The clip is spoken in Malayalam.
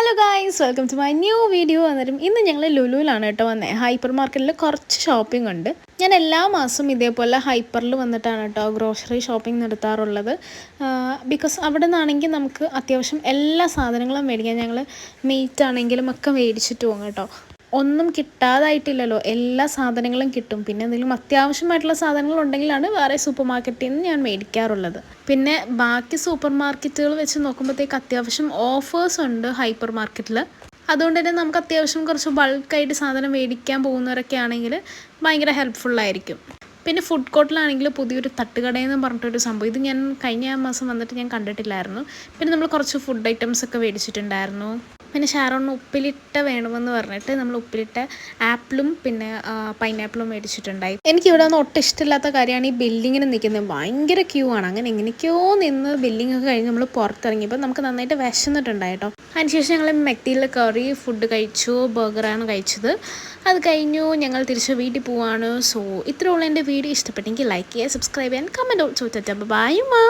Hello guys, welcome to my new video. അന്നേരം ഇന്ന് ഞങ്ങൾ ലുലുവിലാണ് കേട്ടോ വന്നത്. ഹൈപ്പർ മാർക്കറ്റിൽ കുറച്ച് ഷോപ്പിംഗ് ഉണ്ട്. ഞാൻ എല്ലാ മാസവും ഇതേപോലെ ഹൈപ്പറിൽ വന്നിട്ടാണ് കേട്ടോ ഗ്രോസറി ഷോപ്പിംഗ് നടത്താറുള്ളത്. ബിക്കോസ് അവിടെ നിന്നാണെങ്കിൽ നമുക്ക് അത്യാവശ്യം എല്ലാ സാധനങ്ങളും മേടിക്കാം. ഞങ്ങൾ മീറ്റ് ആണെങ്കിലും ഒക്കെ മേടിച്ചിട്ട് പോകും കേട്ടോ. ഒന്നും കിട്ടാതായിട്ടില്ലല്ലോ, എല്ലാ സാധനങ്ങളും കിട്ടും. പിന്നെ എന്തെങ്കിലും അത്യാവശ്യമായിട്ടുള്ള സാധനങ്ങൾ ഉണ്ടെങ്കിലാണ് വേറെ സൂപ്പർ മാർക്കറ്റിൽ നിന്ന് ഞാൻ മേടിക്കാറുള്ളത്. പിന്നെ ബാക്കി സൂപ്പർ മാർക്കറ്റുകൾ വെച്ച് നോക്കുമ്പോഴത്തേക്ക് അത്യാവശ്യം ഓഫേഴ്സ് ഉണ്ട് ഹൈപ്പർ മാർക്കറ്റിൽ. അതുകൊണ്ട് തന്നെ നമുക്ക് അത്യാവശ്യം കുറച്ച് ബൾക്കായിട്ട് സാധനം മേടിക്കാൻ പോകുന്നവരൊക്കെ ആണെങ്കിൽ ഭയങ്കര ഹെൽപ്ഫുള്ളായിരിക്കും. പിന്നെ ഫുഡ് കോർട്ടിലാണെങ്കിൽ പുതിയൊരു തട്ടുകടയെന്ന് പറഞ്ഞിട്ടൊരു സംഭവം, ഇത് ഞാൻ കഴിഞ്ഞ മാസം വന്നിട്ട് ഞാൻ കണ്ടിട്ടില്ലായിരുന്നു. പിന്നെ നമ്മൾ കുറച്ച് ഫുഡ് ഐറ്റംസ് ഒക്കെ മേടിച്ചിട്ടുണ്ടായിരുന്നു. പിന്നെ ഷാറോണിന് ഉപ്പിലിട്ട വേണമെന്ന് പറഞ്ഞിട്ട് നമ്മൾ ഉപ്പിലിട്ട ആപ്പിളും പിന്നെ പൈനാപ്പിളും മേടിച്ചിട്ടുണ്ടായി. എനിക്കിവിടെ നിന്ന് ഒട്ടും ഇഷ്ടമില്ലാത്ത കാര്യമാണ് ഈ ബില്ലിങ്ങിന് നിൽക്കുന്നത്. ഭയങ്കര ക്യൂ ആണ്. അങ്ങനെ എങ്ങനെയൊക്കെയോ നിന്ന് ബില്ലിംഗ് ഒക്കെ കഴിഞ്ഞ് നമ്മൾ പുറത്തിറങ്ങിയപ്പോൾ നമുക്ക് നന്നായിട്ട് വിശന്നിട്ടുണ്ടായി കേട്ടോ. അതിനുശേഷം ഞങ്ങൾ മെക്ഡിയിൽ കയറി ഫുഡ് കഴിച്ചു. ബർഗറാണ് കഴിച്ചത്. അത് കഴിഞ്ഞു ഞങ്ങൾ തിരിച്ച് വീട്ടിൽ പോവാണ്. സോ ഇത്രയുള്ള എൻ്റെ വീഡിയോ ഇഷ്ടപ്പെട്ടെങ്കിൽ ലൈക്ക് ചെയ്യുക, സബ്സ്ക്രൈബ് ചെയ്യാൻ, കമൻറ്റ് ചോദിച്ചാൽ ബൈ മാ.